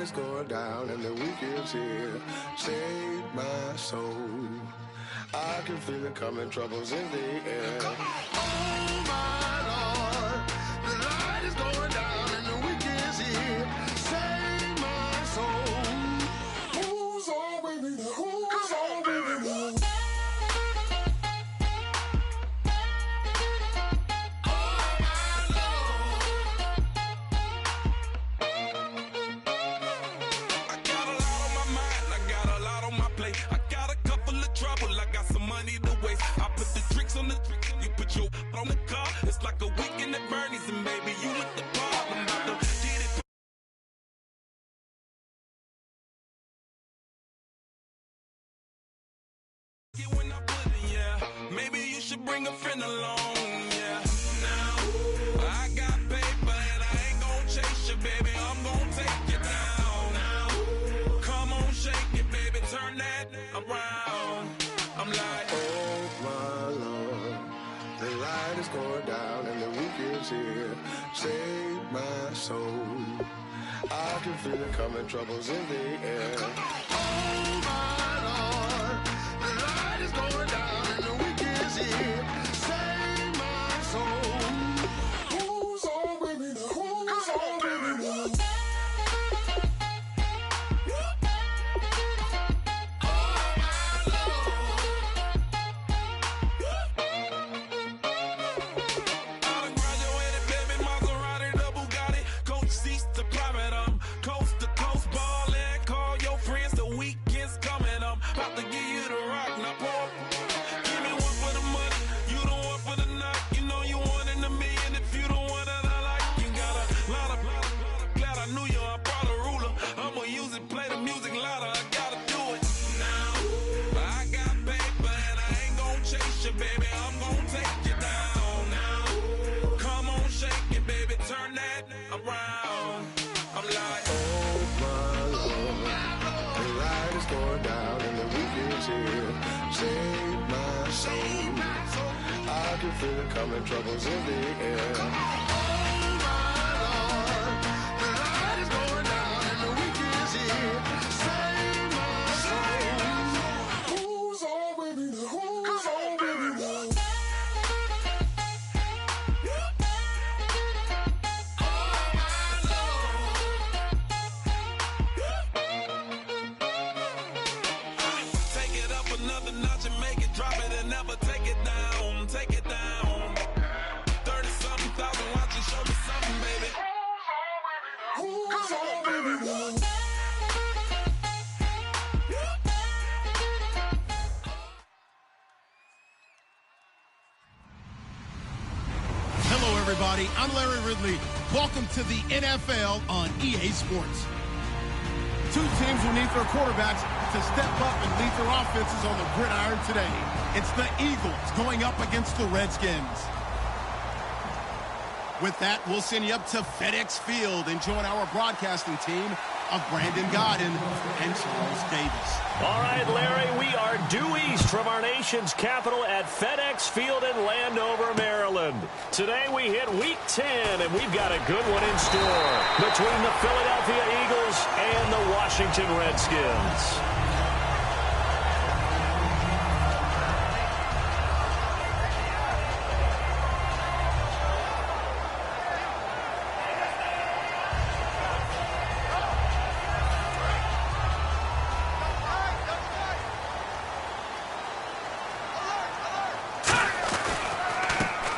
light is going down and the weekend's here. Save my soul. I can feel it coming, troubles in the air. Oh my Lord, the light is going down and the weekend's here. Save my soul. Who's on with me now? Who's on with me now? On the car, it's like a weekend at Bernie's, and baby, you with the problem. About to get it. Get when I put it, yeah. Maybe you should bring a friend along, yeah. Now, I got paper and I ain't gon' chase you, baby. I'm gon' take you down. Now, come on, shake it, baby. Turn that around. I'm like, oh my Lord. The light is going down and the weekend's here. Save my soul. I can feel it coming, troubles in the air. Oh my Lord, the light is going down and the weekend's here. Save my soul. Who's on with me now? Who's on with me now? Save my soul. I can feel it coming, troubles in the air. Oh my Lord, the light is going down and the weekend's here. Save my soul. Who's on with me now? Who's on with me now? another notch and make it, drop it and never take it down, take it down. 30-something thousand watching, show me something, baby. Who's on, baby? Hello, everybody. I'm Larry Ridley. Welcome to the NFL on EA Sports. Two teams will need their quarterbacks to step up and lead their offenses on the gridiron today. It's the Eagles going up against the Redskins. With that, we'll send you up to FedEx Field and join our broadcasting team of Brandon Godden and Charles Davis. All right, Larry, we are due east from our nation's capital at FedEx Field in Landover, Maryland. Today we hit Week 10, and we've got a good one in store between the Philadelphia Eagles and the Washington Redskins.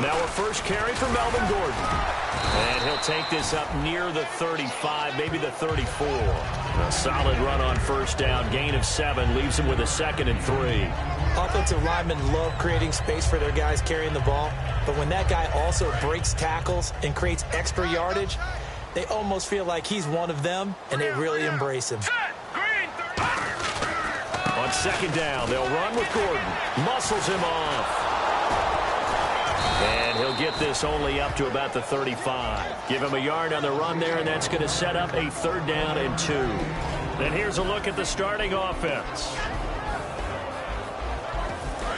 Now a first carry for Melvin Gordon. And he'll take this up near the 35, maybe the 34. A solid run on first down. Gain of 7 leaves him with a 2nd and 3. Offensive linemen love creating space for their guys carrying the ball. But when that guy also breaks tackles and creates extra yardage, they almost feel like he's one of them, and they really embrace him. On 2nd down, they'll run with Gordon. Muscles him off. And he'll get this only up to about the 35. Give him a yard on the run there, and that's going to set up a 3rd down and 2. Then here's a look at the starting offense.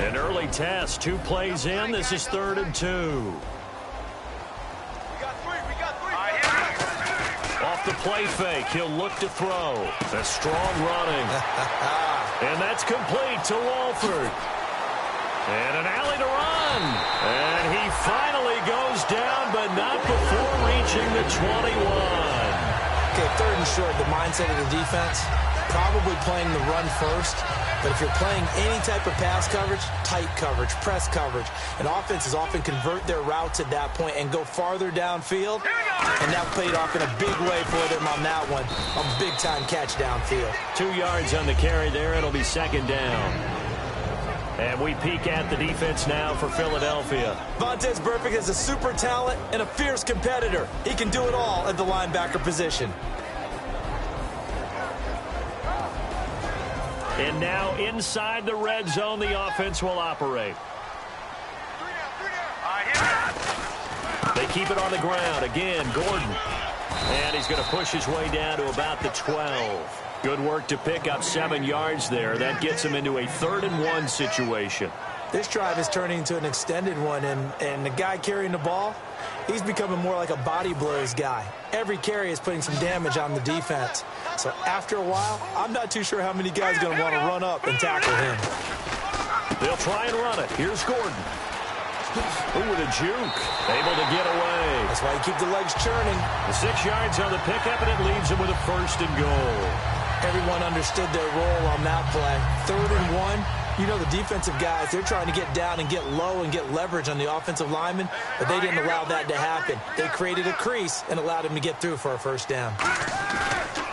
An early test, 2 plays in. This is 3rd and 2. Off off the play fake. He'll look to throw. That's strong running. And that's complete to Walford. And an alley to run. And he finally goes down, but not before reaching the 21. Okay, 3rd and short, the mindset of the defense, probably playing the run first. But if you're playing any type of pass coverage, tight coverage, press coverage, and offenses often convert their routes at that point and go farther downfield. And that played off in a big way for them on that one. A big-time catch downfield. 2 yards on the carry there. It'll be 2nd down. And we peek at the defense now for Philadelphia. Vontaze Burfict is a super talent and a fierce competitor. He can do it all at the linebacker position. And now inside the red zone, the offense will operate. They keep it on the ground. Again, Gordon. And he's going to push his way down to about the 12. Good work to pick up 7 yards there. That gets him into a 3rd and 1 situation. This drive is turning into an extended one, and the guy carrying the ball, he's becoming more like a body blows guy. Every carry is putting some damage on the defense. So after a while, I'm not too sure how many guys are going to want to run up and tackle him. They'll try and run it. Here's Gordon. Ooh, with a juke. Able to get away. That's why you keep the legs churning. The 6 yards on the pickup, and it leaves him with a 1st and goal. Everyone understood their role on that play. 3rd and 1. You know the defensive guys, they're trying to get down and get low and get leverage on the offensive lineman, but they didn't allow that to happen. They created a crease and allowed him to get through for a 1st down.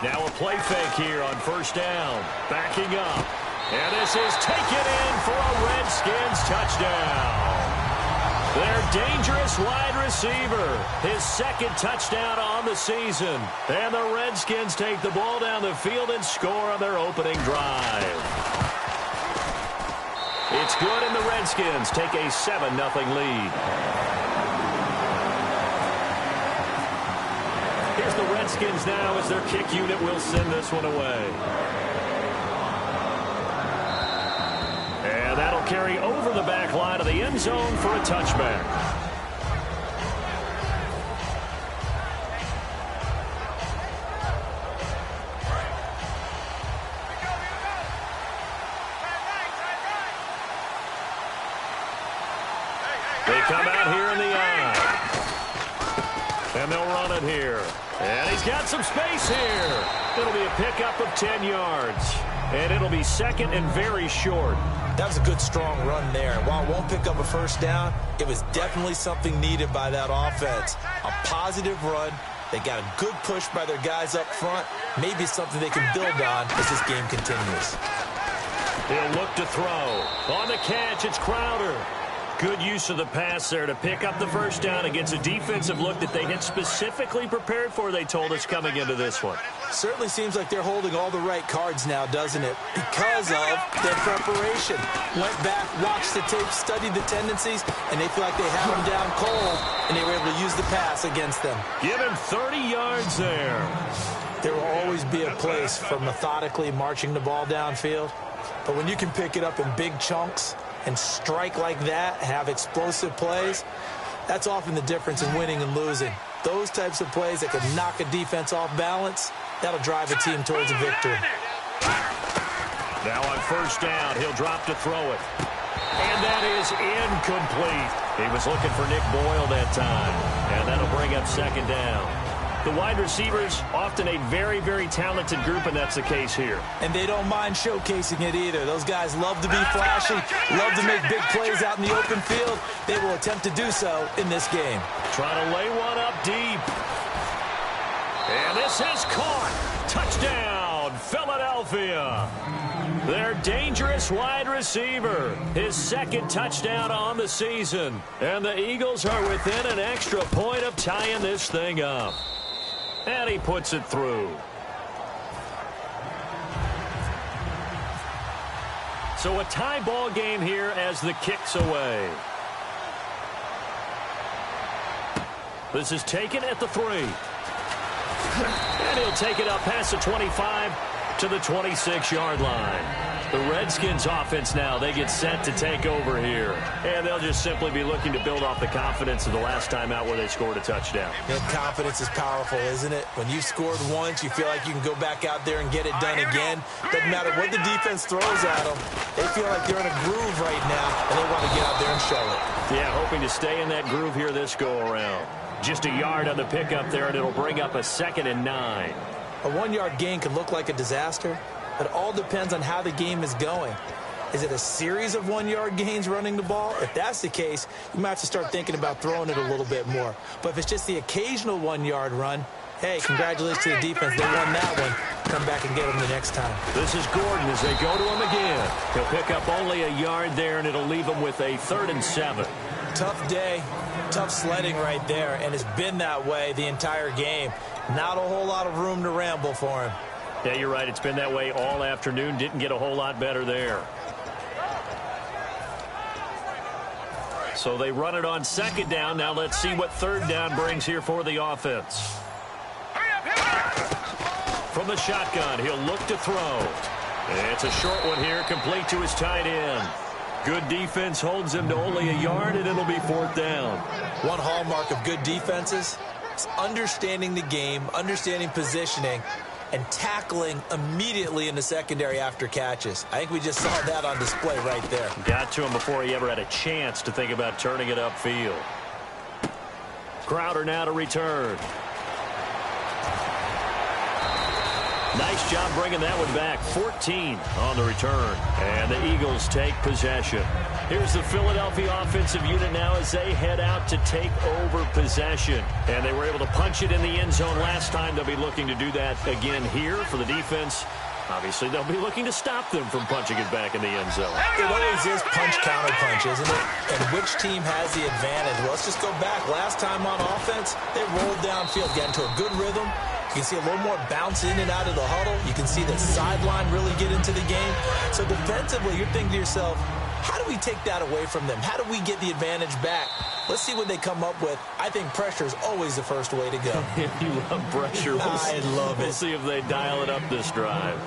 Now a play fake here on 1st down. Backing up. And this is taken in for a Redskins touchdown. Their dangerous wide receiver. His 2nd touchdown on the season. And the Redskins take the ball down the field and score on their opening drive. It's good, and the Redskins take a 7-0 lead. Here's the Redskins now as their kick unit will send this one away. And that'll carry over the back line of the end zone for a touchback. They come out here in the eye. And they'll run it here. And he's got some space here. It'll be a pickup of 10 yards. And it'll be 2nd and very short. That was a good, strong run there. While it won't pick up a 1st down, it was definitely something needed by that offense. A positive run. They got a good push by their guys up front. Maybe something they can build on as this game continues. He'll look to throw. On the catch, it's Crowder. Good use of the pass there to pick up the 1st down against a defensive look that they had specifically prepared for, they told us, coming into this one. Certainly seems like they're holding all the right cards now, doesn't it? Because of their preparation. Went back, watched the tape, studied the tendencies, and they feel like they had them down cold, and they were able to use the pass against them. Give him 30 yards there. There will always be a place for methodically marching the ball downfield, but when you can pick it up in big chunks and strike like that, have explosive plays, that's often the difference in winning and losing. Those types of plays that can knock a defense off balance, that'll drive a team towards a victory. Now on 1st down, he'll drop to throw it. And that is incomplete. He was looking for Nick Boyle that time. And that'll bring up 2nd down. The wide receivers, often a very, very talented group, and that's the case here. And they don't mind showcasing it either. Those guys love to be flashy, love to make big plays out in the open field. They will attempt to do so in this game. Trying to lay one up deep. And this is caught. Touchdown, Philadelphia. Their dangerous wide receiver. His 2nd touchdown on the season. And the Eagles are within an extra point of tying this thing up. And he puts it through. So a tie ball game here as the kick's away. This is taken at the 3. And he'll take it up past the 25 to the 26-yard line. The Redskins offense now, they get set to take over here. And they'll just simply be looking to build off the confidence of the last time out where they scored a touchdown. And confidence is powerful, isn't it? When you've scored once, you feel like you can go back out there and get it done again. Doesn't matter what the defense throws at them. They feel like they're in a groove right now, and they want to get out there and show it. Yeah, hoping to stay in that groove here this go-around. Just a yard on the pickup there, and it'll bring up a 2nd and 9. A 1-yard gain could look like a disaster. It all depends on how the game is going. Is it a series of 1-yard gains running the ball? If that's the case, you might have to start thinking about throwing it a little bit more. But if it's just the occasional 1-yard run, hey, congratulations to the defense. They won that one. Come back and get them the next time. This is Gordon as they go to him again. He'll pick up only a yard there, and it'll leave him with a 3rd and 7. Tough day, tough sledding right there, and it's been that way the entire game. Not a whole lot of room to ramble for him. Yeah, you're right. It's been that way all afternoon. Didn't get a whole lot better there. So they run it on 2nd down. Now let's see what 3rd down brings here for the offense. From the shotgun, he'll look to throw. It's a short one here, complete to his tight end. Good defense holds him to only a yard, and it'll be 4th down. One hallmark of good defenses is understanding the game, understanding positioning, and tackling immediately in the secondary after catches. I think we just saw that on display right there. Got to him before he ever had a chance to think about turning it upfield. Crowder now to return. Nice job bringing that one back. 14 on the return. And the Eagles take possession. Here's the Philadelphia offensive unit now as they head out to take over possession. And they were able to punch it in the end zone last time. They'll be looking to do that again here for the defense. Obviously, they'll be looking to stop them from punching it back in the end zone. It always is punch-counter-punch, isn't it? And which team has the advantage? Well, let's just go back. Last time on offense, they rolled downfield, got into a good rhythm. You can see a little more bounce in and out of the huddle. You can see the sideline really get into the game. So defensively, you're thinking to yourself, how do we take that away from them? How do we get the advantage back? Let's see what they come up with. I think pressure is always the first way to go. You love pressure. I love it. We'll see if they dial it up this drive.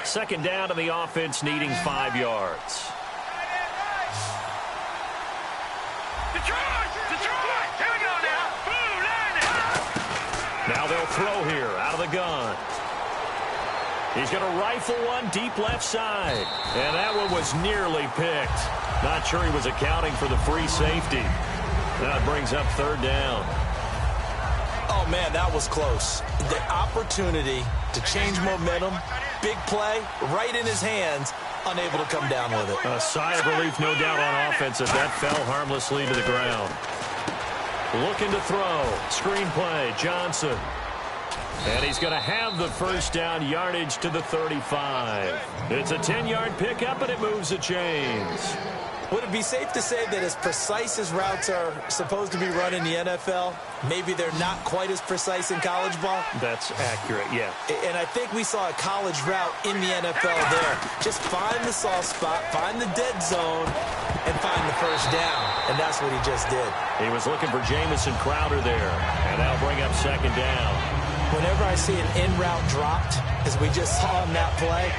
Second down to the offense, needing 5 yards. Detroit! Here we go now. Boom, line it. Now they'll throw here out of the gun. He's going to rifle one deep left side. And that one was nearly picked. Not sure he was accounting for the free safety. That brings up 3rd down. Oh, man, that was close. The opportunity to change momentum, big play, right in his hands, unable to come down with it. A sigh of relief, no doubt, on offense as that fell harmlessly to the ground. Looking to throw. Screen play, Johnson. And he's going to have the 1st down, yardage to the 35. It's a 10-yard pickup, and it moves the chains. Would it be safe to say that as precise as routes are supposed to be run in the NFL, maybe they're not quite as precise in college ball? That's accurate, yeah. And I think we saw a college route in the NFL there. Just find the soft spot, find the dead zone, and find the 1st down. And that's what he just did. He was looking for Jamison Crowder there, and that'll bring up 2nd down. Whenever I see an in-route dropped, as we just saw in that play,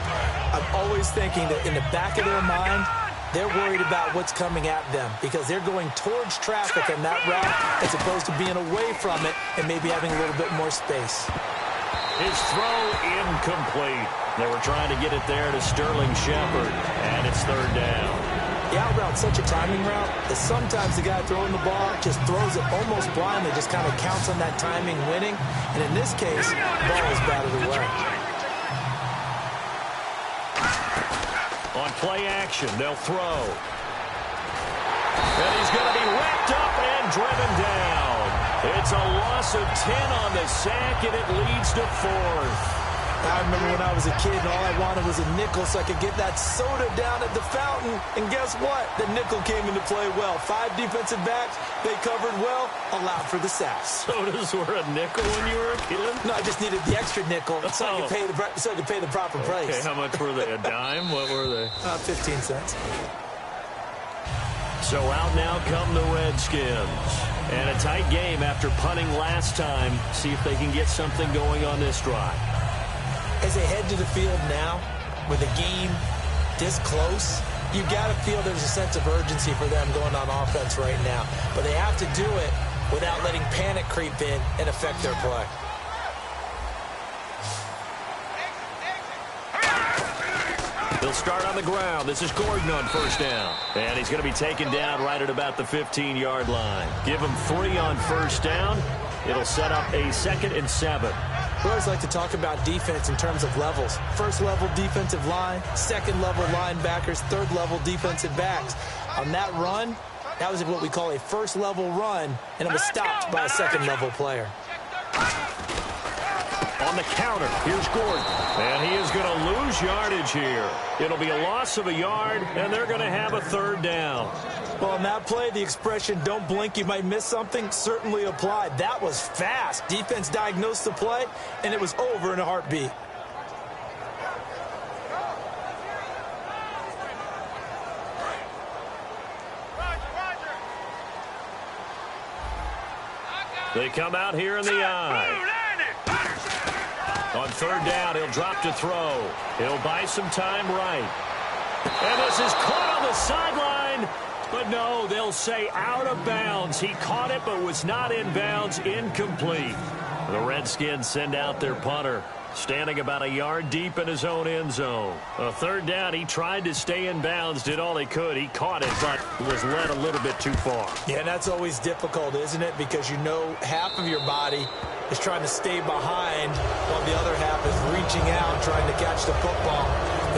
I'm always thinking that in the back of their mind, they're worried about what's coming at them because they're going towards traffic on that route as opposed to being away from it and maybe having a little bit more space. His throw incomplete. They were trying to get it there to Sterling Shepard, and it's 3rd down. The out route's such a timing route that sometimes the guy throwing the ball just throws it almost blindly, just kind of counts on that timing winning. And in this case, the ball is batted away. On play action, they'll throw. And he's going to be wrapped up and driven down. It's a loss of 10 on the sack, and it leads to 4th. I remember when I was a kid and all I wanted was a nickel so I could get that soda down at the fountain. And guess what? The nickel came into play well. 5 defensive backs, they covered well, allowed for the sacks. Sodas were a nickel when you were a kid? No, I just needed the extra nickel so I could pay the proper price. Okay, how much were they? A dime? What were they? 15 cents. So out now come the Redskins. And a tight game after punting last time. See if they can get something going on this drive. As they head to the field now, with a game this close, you got to feel there's a sense of urgency for them going on offense right now. But they have to do it without letting panic creep in and affect their play. They'll start on the ground. This is Gordon on first down. And he's going to be taken down right at about the 15-yard line. Give him 3 on first down. It'll set up a 2nd and 7. We always like to talk about defense in terms of levels. First-level defensive line, second-level linebackers, third-level defensive backs. On that run, that was what we call a first-level run, and it was stopped by a second-level player. On the counter, here's Gordon. And he is going to lose yardage here. It'll be a loss of a yard, and they're going to have a 3rd down. Well, on that play, the expression, don't blink, you might miss something, certainly applied. That was fast. Defense diagnosed the play, and it was over in a heartbeat. They come out here in the eye. On 3rd down, he'll drop to throw. He'll buy some time right. And this is caught on the sideline. But no, they'll say out of bounds. He caught it but was not in bounds. Incomplete. The Redskins send out their punter, standing about a yard deep in his own end zone. A 3rd down, he tried to stay in bounds, did all he could. He caught it, but was led a little bit too far. Yeah, and that's always difficult, isn't it? Because you know half of your body is trying to stay behind while the other half is reaching out, trying to catch the football.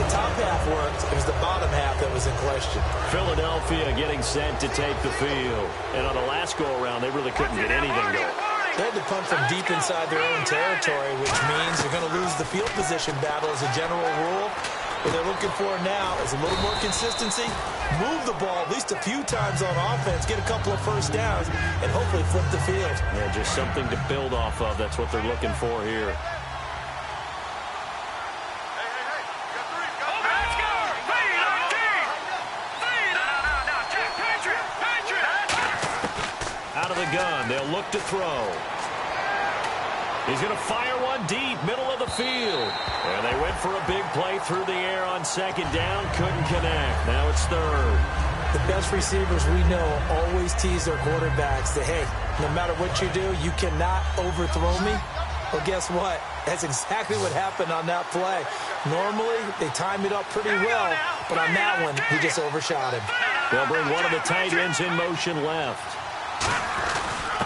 The top half worked. It was the bottom half that was in question. Philadelphia getting set to take the field. And on the last go-around, they really couldn't get anything going. They had to punt from deep inside their own territory, which means they're going to lose the field position battle as a general rule. What they're looking for now is a little more consistency, move the ball at least a few times on offense, get a couple of first downs, and hopefully flip the field. Yeah, just something to build off of. That's what they're looking for here. Out of the gun, they'll look to throw. He's going to fire one deep, middle of the field. And they went for a big play through the air on 2nd down, couldn't connect. Now it's 3rd. The best receivers we know always tease their quarterbacks that, hey, no matter what you do, you cannot overthrow me. Well, guess what? That's exactly what happened on that play. Normally, they time it up pretty well, but on that one, he just overshot him. They'll bring one of the tight ends in motion left.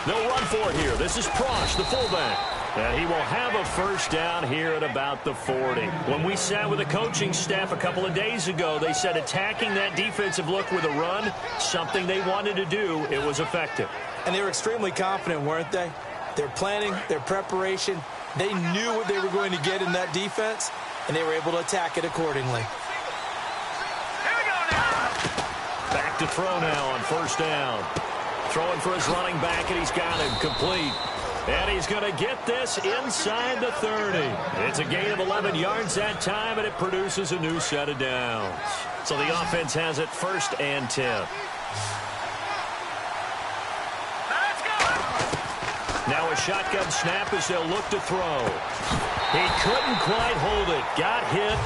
They'll run for it here. This is Prosh, the fullback. And he will have a first down here at about the 40. When we sat with the coaching staff a couple of days ago, they said attacking that defensive look with a run, something they wanted to do, it was effective. And they were extremely confident, weren't they? Their planning, their preparation, they knew what they were going to get in that defense, and they were able to attack it accordingly. Back to throw now on first down. Throwing for his running back, and he's got him complete. And he's going to get this inside the 30. It's a gain of 11 yards that time, and it produces a new set of downs. So the offense has it 1st and 10. Now a shotgun snap as they'll look to throw. He couldn't quite hold it. Got hit.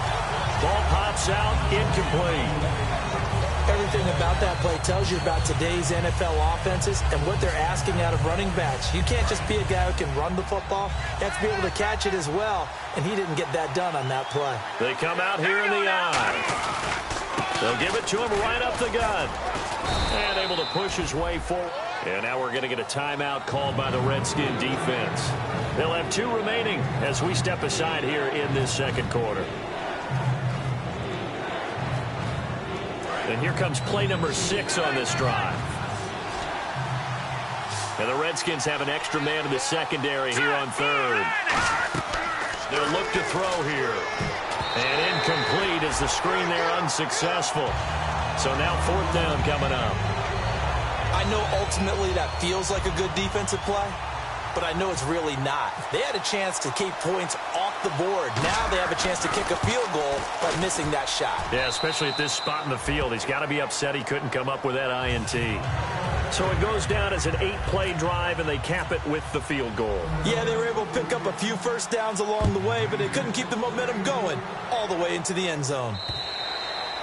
Ball pops out. Incomplete. Everything about that play tells you about today's NFL offenses and what they're asking out of running backs. You can't just be a guy who can run the football. You have to be able to catch it as well, and he didn't get that done on that play. They come out here in the eye. They'll give it to him right up the gut. And able to push his way forward. And now we're going to get a timeout called by the Redskin defense. They'll have 2 remaining as we step aside here in this 2nd quarter. And here comes play number 6 on this drive. And the Redskins have an extra man in the secondary here on 3rd. They'll look to throw here. And incomplete as the screen there unsuccessful. So now 4th down coming up. I know ultimately that feels like a good defensive play, but I know it's really not. They had a chance to keep points off the board. Now they have a chance to kick a field goal by missing that shot. Yeah, especially at this spot in the field. He's got to be upset he couldn't come up with that INT. So it goes down as an 8-play drive, and they cap it with the field goal. Yeah, they were able to pick up a few first downs along the way, but they couldn't keep the momentum going all the way into the end zone.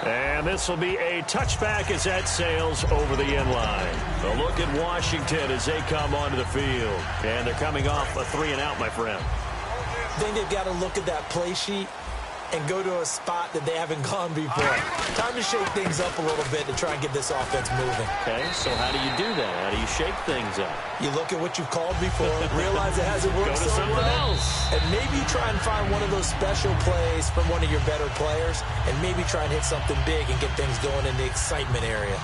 And this will be a touchback as that sails over the end line. A look at Washington as they come onto the field. And they're coming off a 3-and-out, my friend. I think they've got to look at that play sheet and go to a spot that they haven't gone before. Time to shake things up a little bit to try and get this offense moving. Okay, so how do you do that? How do you shake things up? You look at what you've called before, realize it hasn't worked Go to so someone well, else. and maybe try and find one of those special plays from one of your better players, and maybe try and hit something big and get things going in the excitement area.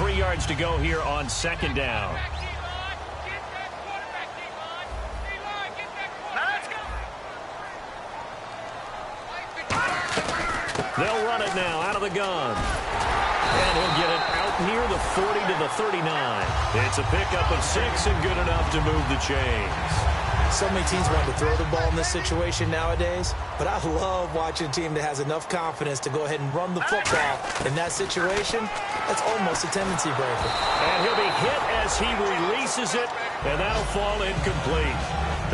3 yards to go here on second down. They'll run it now out of the gun. And he'll get it out near the 40 to the 39. It's a pickup of 6 and good enough to move the chains. So many teams want to throw the ball in this situation nowadays, but I love watching a team that has enough confidence to go ahead and run the football. In that situation, that's almost a tendency breaker. And he'll be hit as he releases it, and that'll fall incomplete.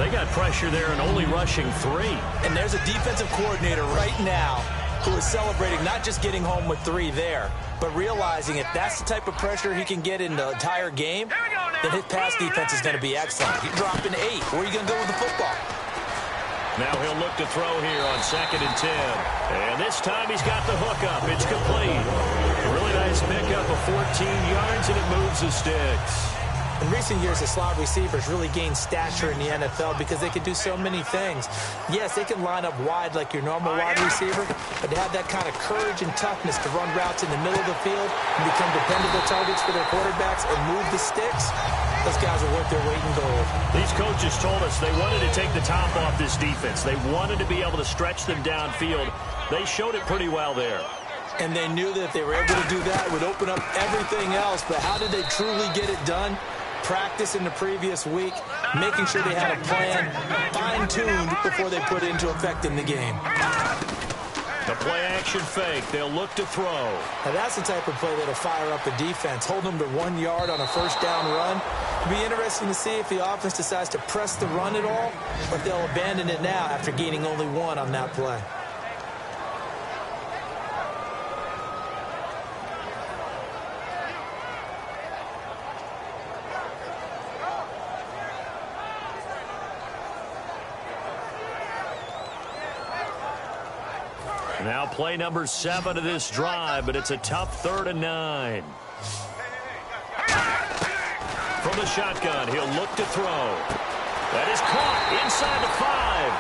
They got pressure there and only rushing 3. And there's a defensive coordinator right now who is celebrating not just getting home with 3 there, but realizing if that's the type of pressure he can get in the entire game, then his pass defense is going to be excellent. You're dropping 8. Where are you going to go with the football? Now he'll look to throw here on 2nd and 10. And this time he's got the hook up. It's complete. A really nice pickup of 14 yards, and it moves the sticks. In recent years, the slot receivers really gained stature in the NFL because they can do so many things. Yes, they can line up wide like your normal wide receiver, but to have that kind of courage and toughness to run routes in the middle of the field and become dependable targets for their quarterbacks and move the sticks, those guys are worth their weight in gold. These coaches told us they wanted to take the top off this defense. They wanted to be able to stretch them downfield. They showed it pretty well there. And they knew that if they were able to do that, it would open up everything else. But how did they truly get it done? Practice in the previous week, making sure they had a plan fine-tuned before they put it into effect in the game. The play-action fake. They'll look to throw. Now that's the type of play that'll fire up a defense. Hold them to 1 yard on a first down run. It'll be interesting to see if the offense decides to press the run at all, or if they'll abandon it now after gaining only 1 on that play. Now play number 7 of this drive, but it's a tough 3rd and 9. From the shotgun, he'll look to throw. That is caught inside the 5.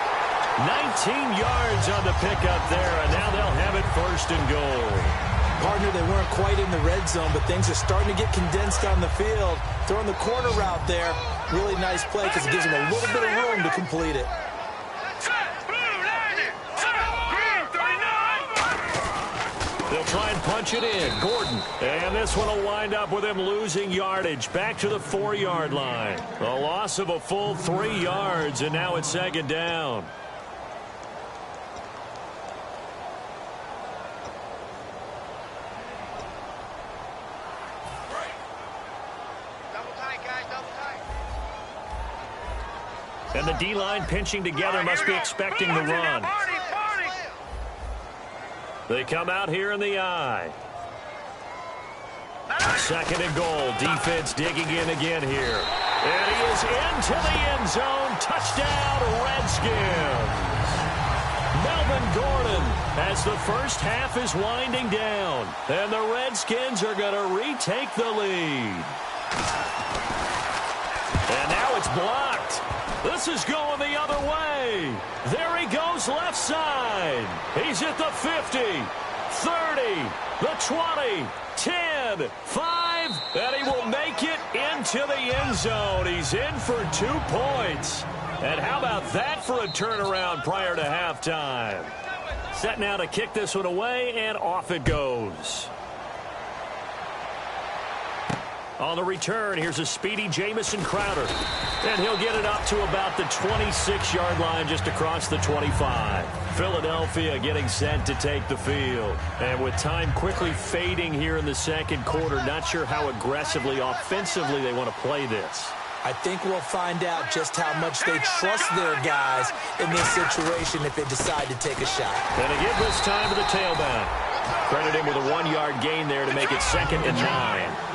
19 yards on the pickup there, and now they'll have it 1st and goal. Partner, they weren't quite in the red zone, but things are starting to get condensed on the field. Throwing the corner route there, really nice play because it gives them a little bit of room to complete it. They'll try and punch it in. Gordon. And this one will wind up with him losing yardage. Back to the 4-yard line. A loss of a full 3 yards, and now it's 2nd down. And the D-line pinching together must be expecting the run. They come out here in the eye. 2nd and goal. Defense digging in again here. And he is into the end zone. Touchdown, Redskins. Melvin Gordon as the first half is winding down. And the Redskins are going to retake the lead. And now it's blocked. This is going the other way. There he goes left side. He's at the 50, 30, the 20, 10, 5, and he will make it into the end zone. He's in for 2 points. And how about that for a turnaround prior to halftime? Set now to kick this one away, and off it goes. On the return, here's a speedy Jamison Crowder. And he'll get it up to about the 26-yard line just across the 25. Philadelphia getting set to take the field. And with time quickly fading here in the second quarter, not sure how aggressively, offensively they want to play this. I think we'll find out just how much they trust their guys in this situation if they decide to take a shot. And they give this time to the tailback. Credit him with a 1-yard gain there to make it 2nd and 9.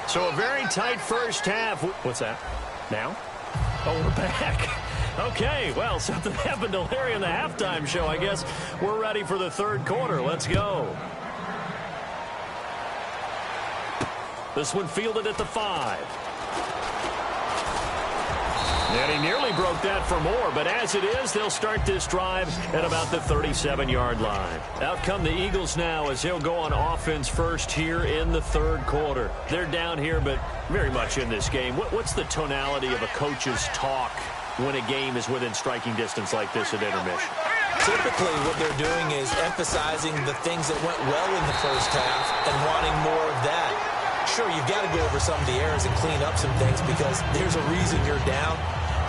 So a very tight first half. What's that? Now? Oh, we're back. Okay, well, something happened to Larry in the halftime show. I guess we're ready for the third quarter. Let's go. This one fielded at the 5. And he nearly broke that for more, but as it is, they'll start this drive at about the 37-yard line. Out come the Eagles now as he'll go on offense first here in the third quarter. They're down here, but very much in this game. What's the tonality of a coach's talk when a game is within striking distance like this at intermission? Typically, what they're doing is emphasizing the things that went well in the first half and wanting more of that. Sure, you've got to go over some of the errors and clean up some things because there's a reason you're down.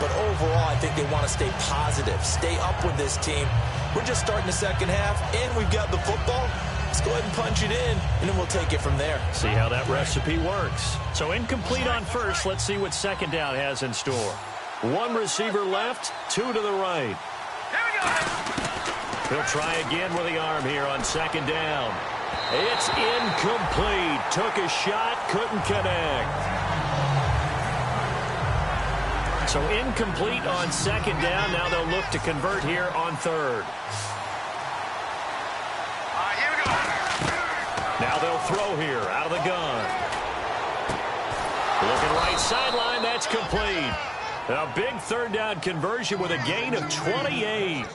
But overall, I think they want to stay positive, stay up with this team. We're just starting the second half, and we've got the football. Let's go ahead and punch it in, and then we'll take it from there. See how that recipe works. So incomplete on first. Let's see what second down has in store. 1 receiver left, 2 to the right. He'll try again with the arm here on second down. It's incomplete. Took a shot, couldn't connect. So incomplete on second down. Now they'll look to convert here on third. Now they'll throw here out of the gun. Looking right sideline. That's complete. A big third down conversion with a gain of 28.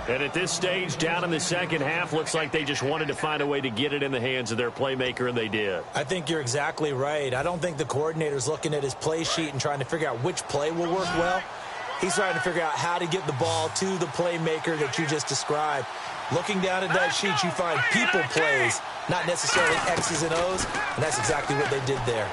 And at this stage, down in the second half, looks like they just wanted to find a way to get it in the hands of their playmaker, and they did. I think you're exactly right. I don't think the coordinator's looking at his play sheet and trying to figure out which play will work well. He's trying to figure out how to get the ball to the playmaker that you just described. Looking down at that sheet, you find people plays, not necessarily X's and O's, and that's exactly what they did there.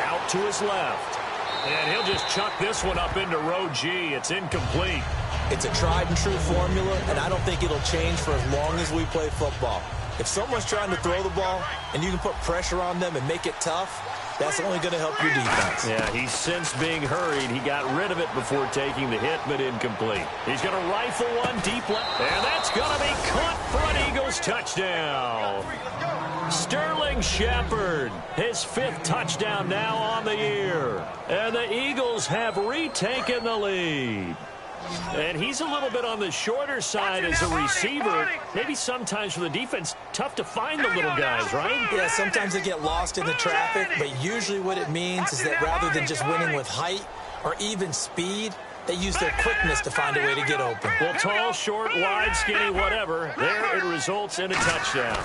Out to his left. And he'll just chuck this one up into row G. It's incomplete. It's a tried-and-true formula, and I don't think it'll change for as long as we play football. If someone's trying to throw the ball and you can put pressure on them and make it tough, that's only going to help your defense. Yeah, he's since being hurried. He got rid of it before taking the hit, but incomplete. He's going to rifle one deep left, and that's going to be caught for an Eagles touchdown. Sterling Shepard, his 5th touchdown now on the year. And the Eagles have retaken the lead. And he's a little bit on the shorter side as a receiver. Maybe sometimes for the defense, tough to find the little guys, right? Yeah, sometimes they get lost in the traffic, but usually what it means is that rather than just winning with height or even speed, they use their quickness to find a way to get open. Well, tall, short, wide, skinny, whatever, there it results in a touchdown.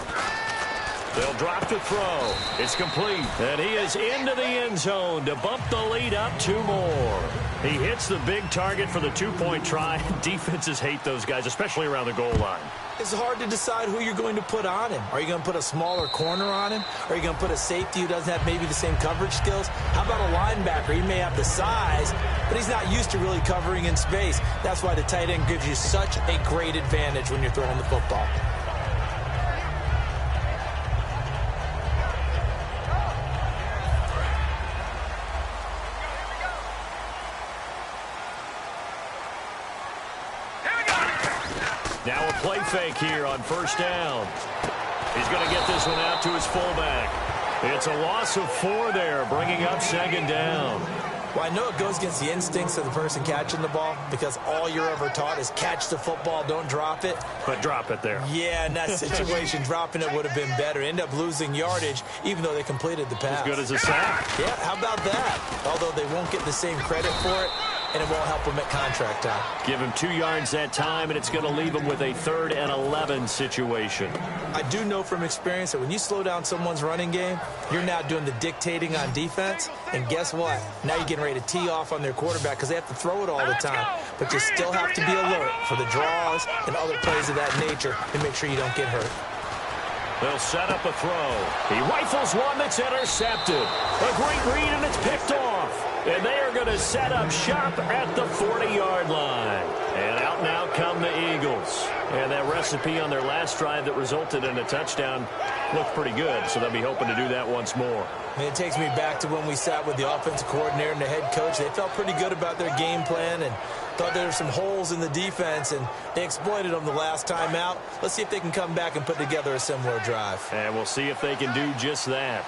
They'll drop to throw. It's complete. And he is into the end zone to bump the lead up 2 more. He hits the big target for the 2-point try. Defenses hate those guys, especially around the goal line. It's hard to decide who you're going to put on him. Are you going to put a smaller corner on him? Are you going to put a safety who doesn't have maybe the same coverage skills? How about a linebacker? He may have the size, but he's not used to really covering in space. That's why the tight end gives you such a great advantage when you're throwing the football. Now a play fake here on first down. He's going to get this one out to his fullback. It's a loss of 4 there, bringing up 2nd down. Well, I know it goes against the instincts of the person catching the ball because all you're ever taught is catch the football, don't drop it. But drop it there. Yeah, in that situation, dropping it would have been better. End up losing yardage, even though they completed the pass. As good as a sack. Yeah, how about that? Although they won't get the same credit for it, and it won't help them at contract time. Give him 2 yards that time, and it's going to leave him with a 3rd and 11 situation. I do know from experience that when you slow down someone's running game, you're now doing the dictating on defense. And guess what? Now you're getting ready to tee off on their quarterback because they have to throw it all the time. But you still have to be alert for the draws and other plays of that nature to make sure you don't get hurt. They'll set up a throw. He rifles one that's intercepted. A great read, and it's picked off. And they are going to set up shop at the 40-yard line. And out now come the Eagles. And that recipe on their last drive that resulted in a touchdown looked pretty good, so they'll be hoping to do that once more. And it takes me back to when we sat with the offensive coordinator and the head coach. They felt pretty good about their game plan and thought there were some holes in the defense, and they exploited them the last time out. Let's see if they can come back and put together a similar drive. And we'll see if they can do just that.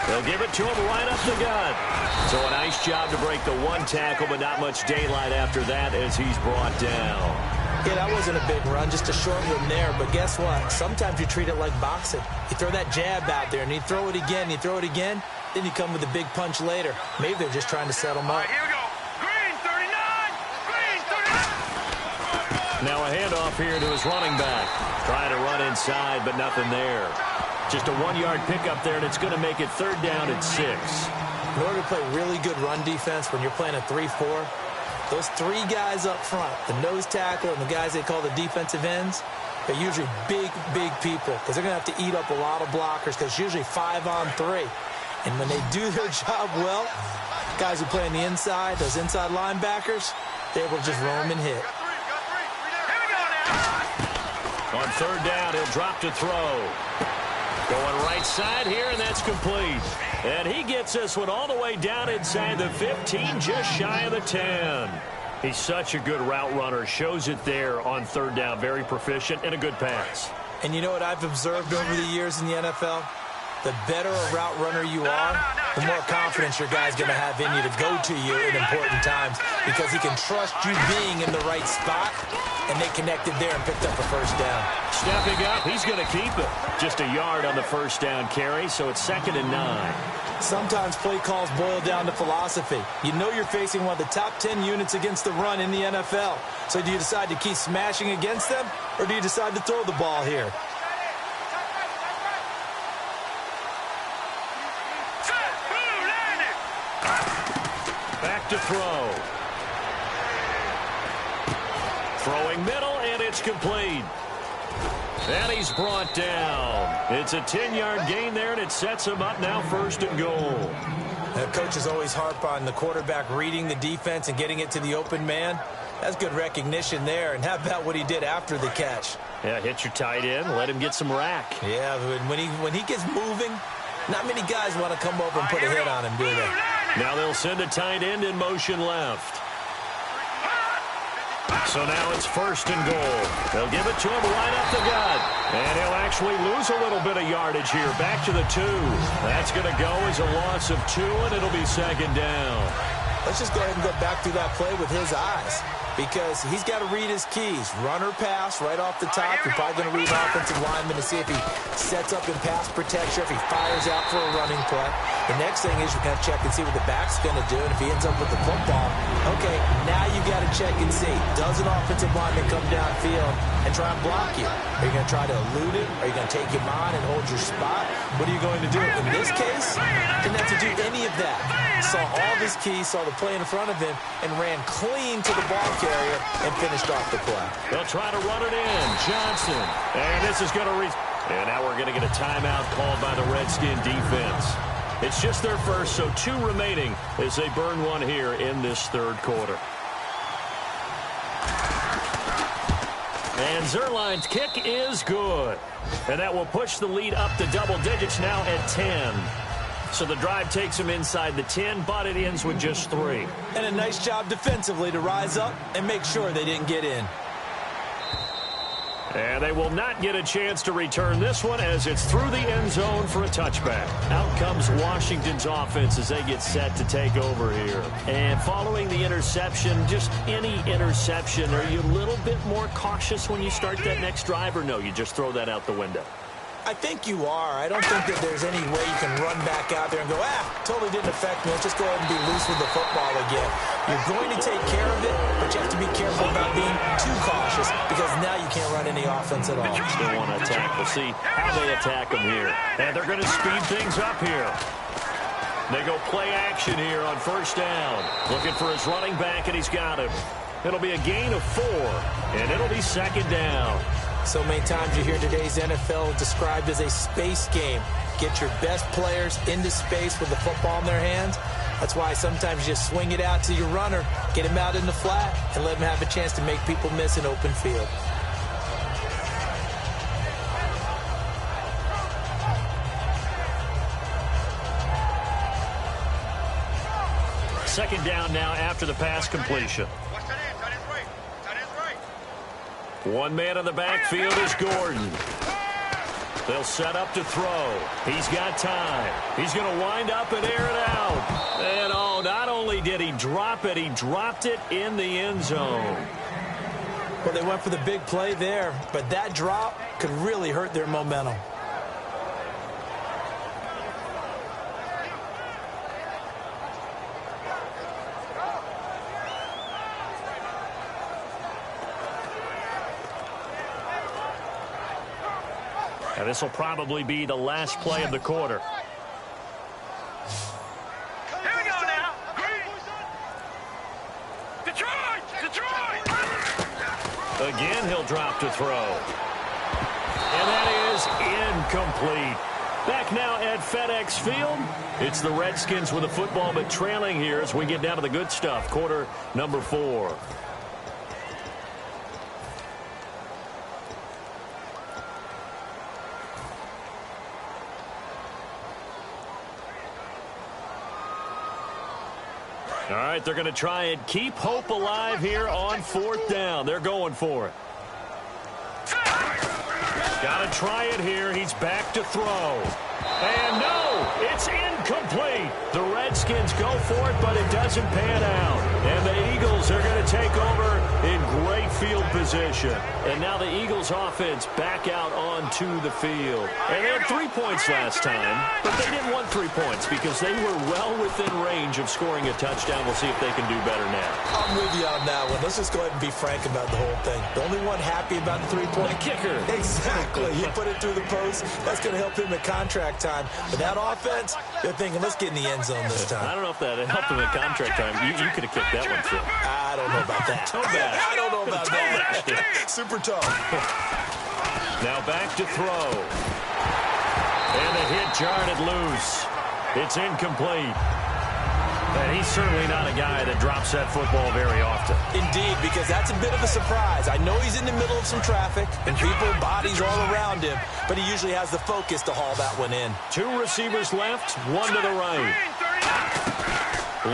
They'll give it to him right up the gut. So a nice job to break the 1 tackle, but not much daylight after that as he's brought down. Yeah, that wasn't a big run, just a short one there. But guess what? Sometimes you treat it like boxing. You throw that jab out there, and you throw it again, you throw it again, then you come with a big punch later. Maybe they're just trying to set them up. Here we go. Green 39. Green 39. Now a handoff here to his running back. Trying to run inside, but nothing there. Just a 1-yard pickup there, and it's going to make it 3rd down and 6. In order to play really good run defense when you're playing a 3-4, those 3 guys up front, the nose tackle and the guys they call the defensive ends, they're usually big, big people because they're going to have to eat up a lot of blockers because it's usually 5 on 3. And when they do their job well, guys who play on the inside, those inside linebackers, they're able to just roam and hit. On 3rd down, he'll drop to throw. Going right side here, and that's complete. And he gets this one all the way down inside the 15, just shy of the 10. He's such a good route runner. Shows it there on 3rd down. Very proficient and a good pass. And you know what I've observed over the years in the NFL? The better a route runner you are, the more confidence your guy's going to have in you to go to you in important times because he can trust you being in the right spot, and they connected there and picked up a 1st down. Stepping up, he's going to keep it. Just a yard on the 1st down carry, so it's 2nd and 9. Sometimes play calls boil down to philosophy. You know you're facing one of the top 10 units against the run in the NFL. So do you decide to keep smashing against them, or do you decide to throw the ball here? Back to throw. Throwing middle, and it's complete. And he's brought down. It's a 10-yard gain there, and it sets him up now 1st and goal. The coaches always harp on the quarterback reading the defense and getting it to the open man. That's good recognition there. And how about what he did after the catch? Yeah, hit your tight end, let him get some rack. Yeah, when he gets moving, not many guys want to come over and put a hit on him, do they? Now they'll send a tight end in motion left. So now it's 1st and goal. They'll give it to him right up the gut. And he'll actually lose a little bit of yardage here. Back to the 2. That's going to go as a loss of 2, and it'll be 2nd down. Let's just go ahead and go back through that play with his eyes, because he's got to read his keys. Run or pass right off the top. You're probably going to read an offensive lineman to see if he sets up in pass protection, if he fires out for a running play. The next thing is you're going to check and see what the back's going to do, and if he ends up with the football, okay, now you got to check and see. Does an offensive lineman come downfield and try and block you? Are you going to try to elude it? Are you going to take him on and hold your spot? What are you going to do? In this case, didn't have to do any of that. Saw all of his keys, saw the play in front of him, and ran clean to the ball carrier and finished off the play. They'll try to run it in. Johnson. And this is going to and now we're going to get a timeout called by the Redskin defense. It's just their first, so 2 remaining as they burn one here in this 3rd quarter. And Zerline's kick is good. And that will push the lead up to double digits now at 10. So the drive takes them inside the 10, but it ends with just 3. And a nice job defensively to rise up and make sure they didn't get in. And they will not get a chance to return this one as it's through the end zone for a touchback. Out comes Washington's offense as they get set to take over here. And following the interception, just any interception, are you a little bit more cautious when you start that next drive, or no, you just throw that out the window? I think you are. I don't think that there's any way you can run back out there and go, totally didn't affect me. Let's just go ahead and be loose with the football again. You're going to take care of it, but you have to be careful about being too cautious, because now you can't run any offense at all. Still want to attack. We'll see how they attack them here. And they're going to speed things up here. They go play action here on 1st down. Looking for his running back, and he's got him. It'll be a gain of 4, and it'll be 2nd down. So many times you hear today's NFL described as a space game. Get your best players into space with the football in their hands. That's why sometimes you just swing it out to your runner, get him out in the flat, and let him have a chance to make people miss an open field. Second down now after the pass completion. One man in the backfield is Gordon. They'll set up to throw. He's got time. He's going to wind up and air it out. And not only did he drop it, he dropped it in the end zone. Well, they went for the big play there, but that drop could really hurt their momentum. And this will probably be the last play of the quarter. Here we go now. Detroit! Detroit! Again, he'll drop to throw. And that is incomplete. Back now at FedEx Field. It's the Redskins with the football, but trailing here as we get down to the good stuff. Quarter number 4. All right, they're going to try and keep hope alive here on 4th down. They're going for it. Got to try it here. He's back to throw. And no, It's incomplete. The Redskins go for it, but it doesn't pan out. And the Eagles are going to take over in great field position. And now the Eagles offense back out onto the field. And they had 3 points last time, but they didn't want 3 points because they were well within range of scoring a touchdown. We'll see if they can do better now. I'm with you on that one. Let's just go ahead and be frank about the whole thing. The only one happy about the 3-point kicker. Exactly. You put it through the post. That's going to help him at contract time. But that offense, they're thinking, let's get in the end zone this time. I don't know if that helped him at contract time. You could have kicked that one through. I don't know about that. I don't know about that. Super tough. Now back to throw. And the hit jarred it loose. It's incomplete. And he's certainly not a guy that drops that football very often. Indeed, because that's a bit of a surprise. I know he's in the middle of some traffic and people, bodies all around him, but he usually has the focus to haul that one in. 2 receivers left, 1 to the right.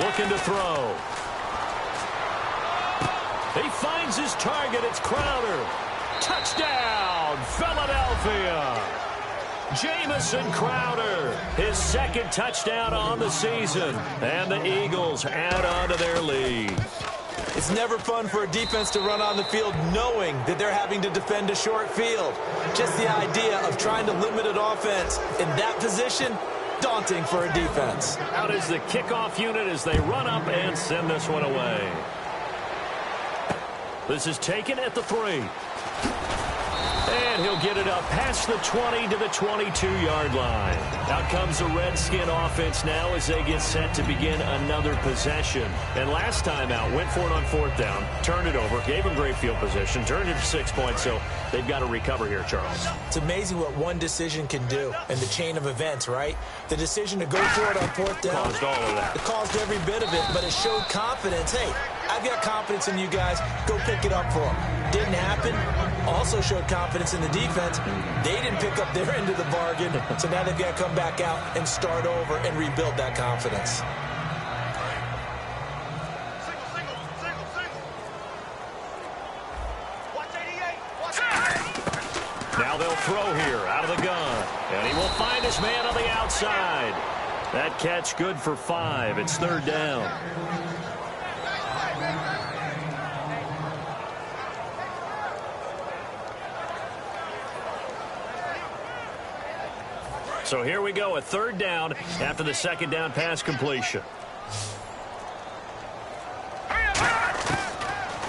Looking to throw. He finds his target. It's Crowder. Touchdown, Philadelphia. Jamison Crowder, his 2nd touchdown on the season. And the Eagles add on to their lead. It's never fun for a defense to run on the field knowing that they're having to defend a short field. Just the idea of trying to limit an offense in that position, daunting for a defense. Out is the kickoff unit as they run up and send this one away. This is taken at the 3. And he'll get it up past the 20 to the 22-yard line. Out comes the Redskin offense now as they get set to begin another possession. And last time out, went for it on 4th down, turned it over, gave them great field position, turned it to 6 points, so they've got to recover here, Charles. It's amazing what one decision can do in the chain of events, right? The decision to go for it on 4th down. Caused all of that. It caused every bit of it, but it showed confidence. Hey, I've got confidence in you guys. Go pick it up for them. Didn't happen. Also showed confidence in the defense. They didn't pick up their end of the bargain, so now they've got to come back out and start over and rebuild that confidence. Now they'll throw here out of the gun, and he will find his man on the outside. That catch good for 5. It's 3rd down. So here we go, a 3rd down after the 2nd down pass completion.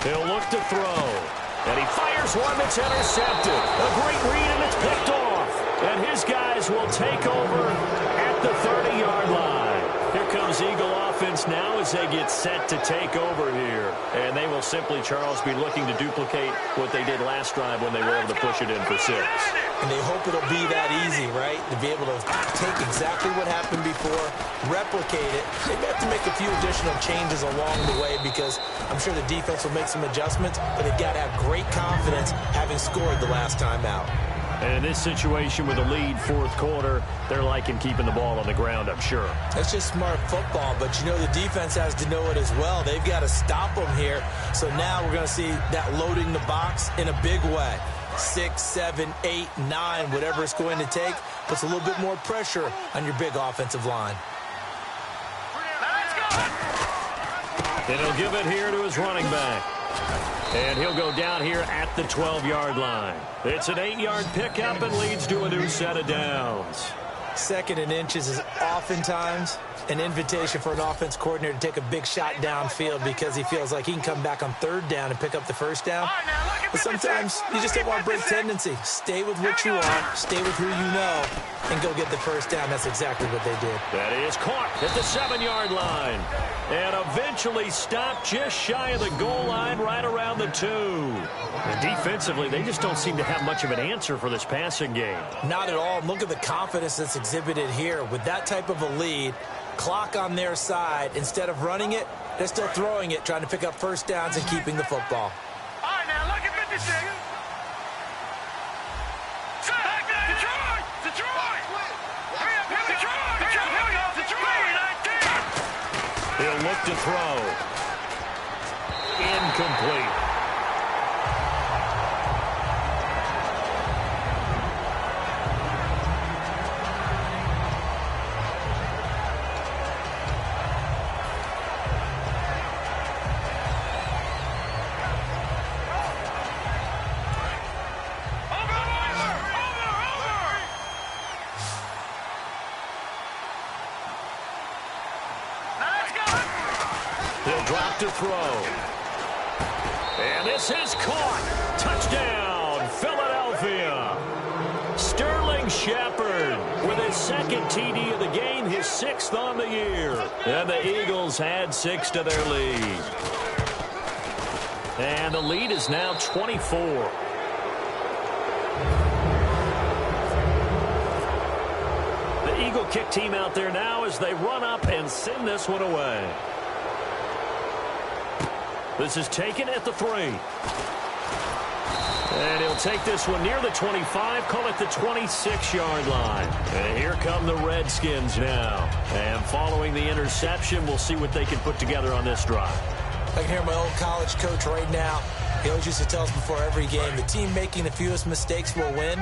He'll look to throw. And he fires one that's intercepted. A great read, and it's picked off. And his guys will take over at the 30-yard line. Here comes Eagle offense now as they get set to take over here. And they will simply, Charles, be looking to duplicate what they did last drive when they were able to push it in for 6. And they hope it'll be that easy, right? To be able to take exactly what happened before, replicate it. They may have to make a few additional changes along the way because I'm sure the defense will make some adjustments, but they've got to have great confidence having scored the last time out. And in this situation with a lead 4th quarter, they're liking keeping the ball on the ground, I'm sure. That's just smart football, but you know the defense has to know it as well. They've got to stop them here. So now we're going to see that loading the box in a big way. 6, 7, 8, 9, whatever it's going to take, puts a little bit more pressure on your big offensive line. And he'll give it here to his running back. And he'll go down here at the 12-yard line. It's an 8-yard pickup and leads to a new set of downs. 2nd and inches is oftentimes an invitation for an offense coordinator to take a big shot downfield because he feels like he can come back on 3rd down and pick up the 1st down. But sometimes you just don't want to break tendency. Stay with what you are, stay with who you know, and go get the 1st down. That's exactly what they did. That is caught at the 7-yard line. And eventually stopped just shy of the goal line right around the 2. And defensively, they just don't seem to have much of an answer for this passing game. Not at all. Look at the confidence that's exhibited here. With that type of a lead, clock on their side, instead of running it, they're still throwing it, trying to pick up 1st downs and keeping the football. All right, now look at 56. He'll look to throw. Incomplete. He'll drop to throw. And this is caught. Touchdown, Philadelphia. Sterling Shepard with his second TD of the game, his 6th on the year. And the Eagles add 6 to their lead. And the lead is now 24. The Eagle kick team out there now as they run up and send this one away. This is taken at the 3. And he'll take this one near the 25, call it the 26-yard line. And here come the Redskins now. And following the interception, we'll see what they can put together on this drive. I can hear my old college coach right now. He always used to tell us before every game, the team making the fewest mistakes will win.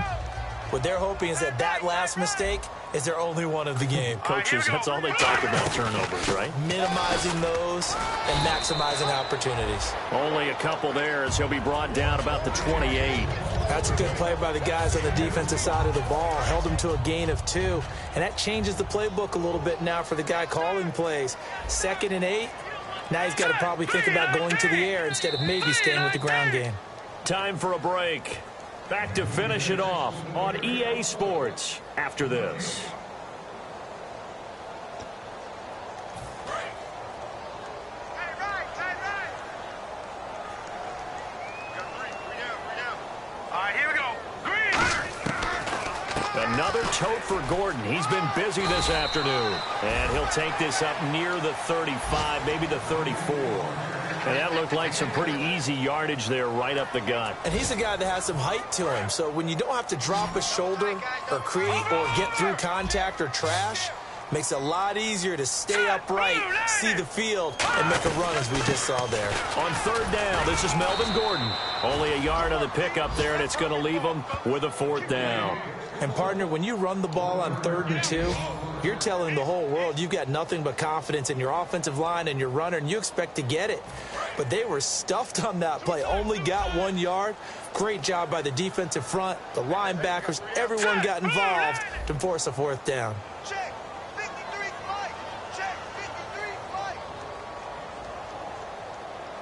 What they're hoping is that that last mistake is their only one of the game. Coaches, that's all they talk about, turnovers, right? Minimizing those and maximizing opportunities. Only a couple there as he'll be brought down about the 28. That's a good play by the guys on the defensive side of the ball. Held him to a gain of 2. And that changes the playbook a little bit now for the guy calling plays. 2nd and 8. Now he's got to probably think about going to the air instead of maybe staying with the ground game. Time for a break. Back to finish it off on EA Sports after this. Another tote for Gordon. He's been busy this afternoon. And he'll take this up near the 35, maybe the 34. And that looked like some pretty easy yardage there right up the gut. And he's a guy that has some height to him. So when you don't have to drop a shoulder or create or get through contact or trash, makes it a lot easier to stay upright, see the field, and make a run as we just saw there. On 3rd down, this is Melvin Gordon. Only a yard on the pickup there, and it's going to leave him with a 4th down. And, partner, when you run the ball on 3rd and 2, you're telling the whole world you've got nothing but confidence in your offensive line and your runner, and you expect to get it. But they were stuffed on that play, only got 1 yard. Great job by the defensive front, the linebackers, everyone got involved to force a 4th down. Check. 53 fight. Check. 53 fight.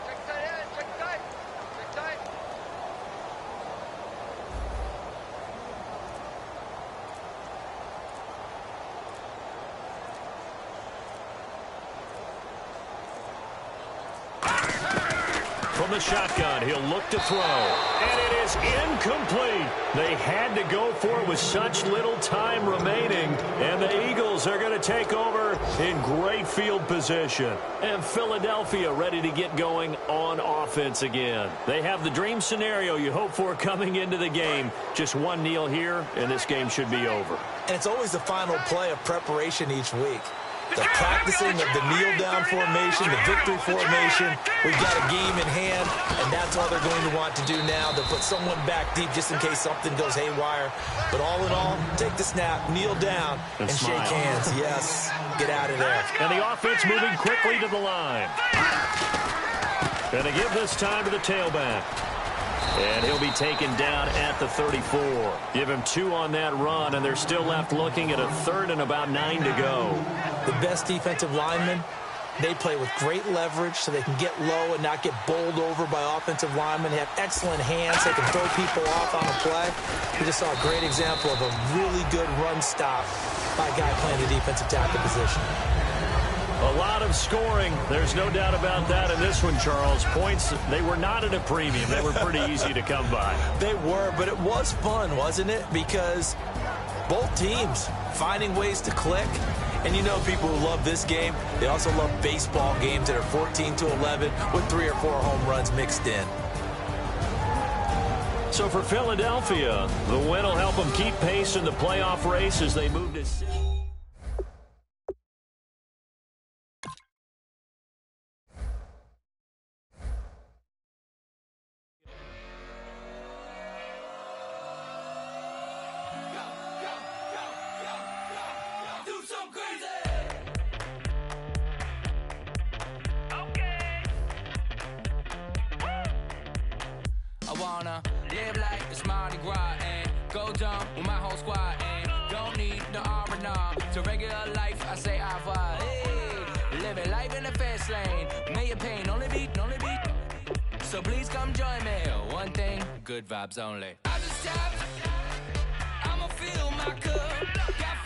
Check tight end. Check tight. Check tight. From the shotgun, he'll look to throw. And it is incomplete. They had to go for it with such little time remaining. And the Eagles are going to take over in great field position. And Philadelphia ready to get going on offense again. They have the dream scenario you hope for coming into the game. Just one kneel here, and this game should be over. And it's always the final play of preparation each week. The practicing of the kneel-down formation, the victory formation. We've got a game in hand, and that's all they're going to want to do now. They'll put someone back deep just in case something goes haywire. But all in all, take the snap, kneel down, and shake hands. Yes, get out of there. And the offense moving quickly to the line. Going to give this time to the tailback. And he'll be taken down at the 34. Give him 2 on that run, and they're still left looking at a 3rd and about 9 to go. The best defensive linemen, they play with great leverage so they can get low and not get bowled over by offensive linemen. They have excellent hands. They can throw people off on a play. We just saw a great example of a really good run stop by a guy playing the defensive tackle position. A lot of scoring. There's no doubt about that in this one, Charles. Points, they were not at a premium. They were pretty easy to come by. They were, but it was fun, wasn't it? Because both teams finding ways to click. And you know people who love this game, they also love baseball games that are 14-11 with 3 or 4 home runs mixed in. So for Philadelphia, the win will help them keep pace in the playoff race as they move to... Live like it's Mardi Gras and go dumb with my whole squad and don't need no R&R. To regular life, I say au revoir. Hey, living life in the fast lane. your pain, only beat. So please come join me. One thing, good vibes only. I just tapped, I'ma fill my cup. Got